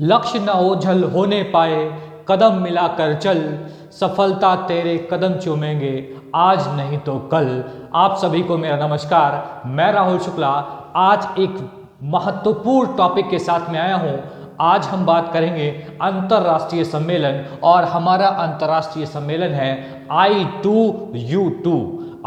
लक्ष्य न ओझल होने पाए, कदम मिलाकर चल, सफलता तेरे कदम चूमेंगे आज नहीं तो कल। आप सभी को मेरा नमस्कार। मैं राहुल शुक्ला आज एक महत्वपूर्ण टॉपिक के साथ में आया हूं। आज हम बात करेंगे अंतर्राष्ट्रीय सम्मेलन, और हमारा अंतर्राष्ट्रीय सम्मेलन है I2U2।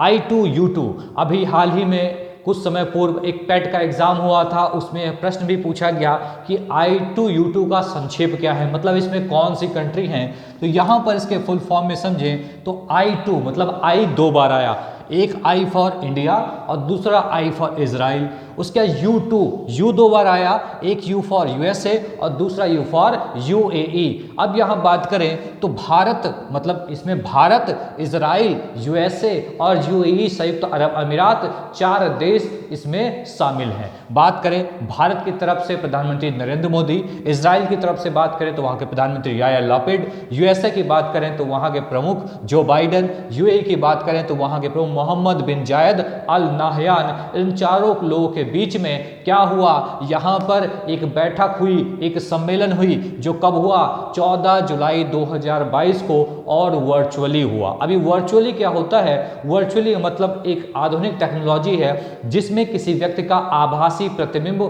I2U2 अभी हाल ही में कुछ समय पूर्व एक पेट का एग्जाम हुआ था, उसमें प्रश्न भी पूछा गया कि I2U2 का संक्षेप क्या है, मतलब इसमें कौन सी कंट्री हैं। तो यहाँ पर इसके फुल फॉर्म में समझें तो I2 मतलब I दो बार आया, एक I फॉर इंडिया और दूसरा I फॉर इजराइल। उसके U2 U दो बार आया, एक U फॉर USA और दूसरा U फॉर UAE। अब यहाँ बात करें तो भारत मतलब इसमें भारत, इजराइल, USA और UAE संयुक्त अरब अमीरात, चार देश इसमें शामिल हैं। बात करें भारत की तरफ से प्रधानमंत्री नरेंद्र मोदी, इजराइल की तरफ से बात करें तो वहाँ के प्रधानमंत्री यायर लैपिड, USA की बात करें तो वहाँ के प्रमुख जो बाइडन, UAE की बात करें तो वहाँ के प्रमुख मोहम्मद बिन जायद अल नाहयान। इन चारों लोगों के बीच में क्या हुआ, यहाँ पर एक बैठक हुई, एक सम्मेलन हुई, जो कब हुआ 14 जुलाई 2022 को, और वर्चुअली हुआ। अभी वर्चुअली क्या होता है, वर्चुअली मतलब एक आधुनिक टेक्नोलॉजी है जिसमें किसी व्यक्ति का आभासी प्रतिबिंब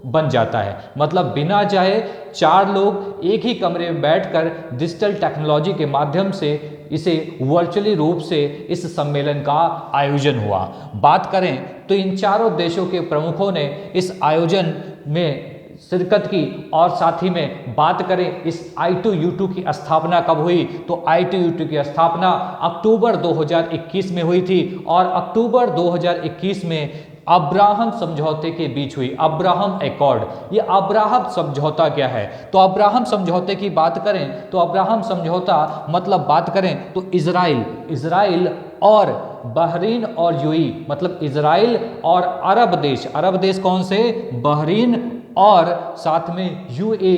बन जाता है, मतलब बिना चाहे चार लोग एक ही कमरे में बैठकर डिजिटल टेक्नोलॉजी के माध्यम से इसे वर्चुअली रूप से इस सम्मेलन का आयोजन हुआ। बात करें तो इन चारों देशों के प्रमुखों ने इस आयोजन में शिरकत की, और साथ ही में बात करें इस I2U2 की स्थापना कब हुई तो I2U2 की स्थापना अक्टूबर 2021 में हुई थी, और अक्टूबर 2021 में अब्राहम समझौते के बीच हुई, अब्राहम एकॉर्ड। ये अब्राहम समझौता क्या है, तो अब्राहम समझौते की बात करें तो अब्राहम समझौता मतलब बात करें तो इजराइल और बहरीन और यूएई, मतलब इजराइल और अरब देश कौन से, बहरीन और साथ में यूएई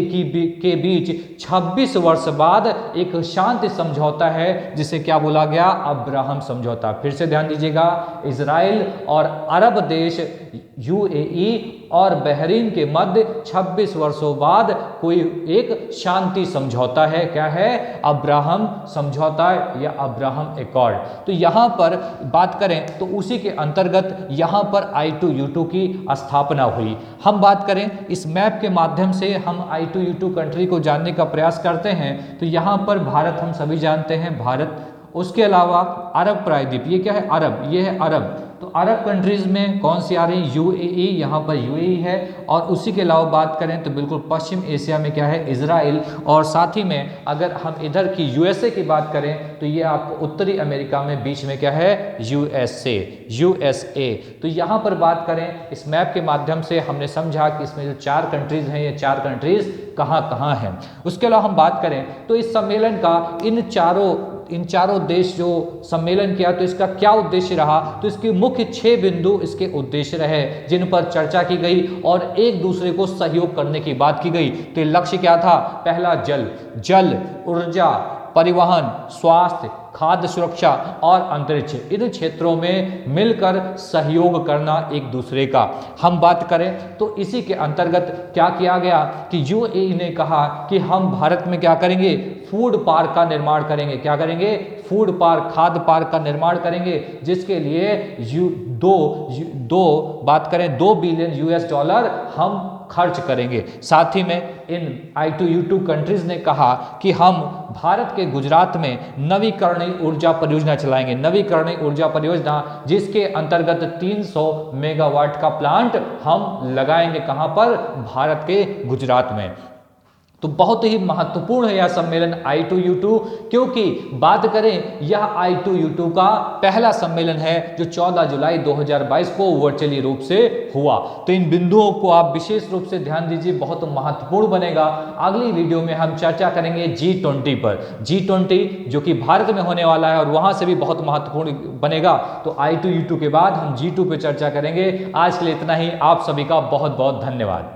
के बीच 26 वर्ष बाद एक शांति समझौता है जिसे क्या बोला गया, अब्राहम समझौता। फिर से ध्यान दीजिएगा, इजराइल और अरब देश यूएई और बहरीन के मध्य 26 वर्षों बाद कोई एक शांति समझौता है, क्या है, अब्राहम समझौता या अब्राहम एकॉर्ड। तो यहाँ पर बात करें तो उसी के अंतर्गत यहाँ पर I2U2 की स्थापना हुई। हम बात करें इस मैप के माध्यम से हम I2U2 कंट्री को जानने का प्रयास करते हैं, तो यहाँ पर भारत हम सभी जानते हैं, भारत, उसके अलावा अरब प्रायद्वीप, ये क्या है, अरब, ये है अरब। तो अरब कंट्रीज में कौन सी आ रही है, यूएई, यहाँ पर यूएई है, और उसी के अलावा बात करें तो बिल्कुल पश्चिम एशिया में क्या है, इजराइल, और साथ ही में अगर हम इधर की यूएसए की बात करें तो ये आपको उत्तरी अमेरिका में बीच में क्या है, यूएसए। तो यहाँ पर बात करें इस मैप के माध्यम से हमने समझा कि इसमें जो चार कंट्रीज हैं, ये चार कंट्रीज कहाँ कहाँ हैं। उसके अलावा हम बात करें तो इस सम्मेलन का इन चारों देश जो सम्मेलन किया तो इसका क्या उद्देश्य रहा, तो इसके मुख्य 6 बिंदु इसके उद्देश्य रहे जिन पर चर्चा की गई और एक दूसरे को सहयोग करने की बात की गई। तो लक्ष्य क्या था, पहला जल, ऊर्जा, परिवहन, स्वास्थ्य, खाद्य सुरक्षा और अंतरिक्ष, इन क्षेत्रों में मिलकर सहयोग करना एक दूसरे का। हम बात करें तो इसी के अंतर्गत क्या किया गया कि यूएई ने कहा कि हम भारत में क्या करेंगे, फूड पार्क का निर्माण करेंगे। क्या करेंगे, फूड पार्क, खाद्य पार्क का निर्माण करेंगे, जिसके लिए बात करें $2 बिलियन हम खर्च करेंगे। साथ ही में इन I2U2 कंट्रीज ने कहा कि हम भारत के गुजरात में नवीकरणीय ऊर्जा परियोजना चलाएंगे, नवीकरणीय ऊर्जा परियोजना, जिसके अंतर्गत 300 मेगावाट का प्लांट हम लगाएंगे, कहां पर, भारत के गुजरात में। तो बहुत ही महत्वपूर्ण है यह सम्मेलन I2U2, क्योंकि बात करें यह I2U2 का पहला सम्मेलन है जो 14 जुलाई 2022 को वर्चुअली रूप से हुआ। तो इन बिंदुओं को आप विशेष रूप से ध्यान दीजिए, बहुत महत्वपूर्ण बनेगा। अगली वीडियो में हम चर्चा करेंगे G20 पर, G20 जो कि भारत में होने वाला है और वहां से भी बहुत महत्वपूर्ण बनेगा। तो I2U2 के बाद हम G2 पे चर्चा करेंगे। आज के लिए इतना ही, आप सभी का बहुत बहुत धन्यवाद।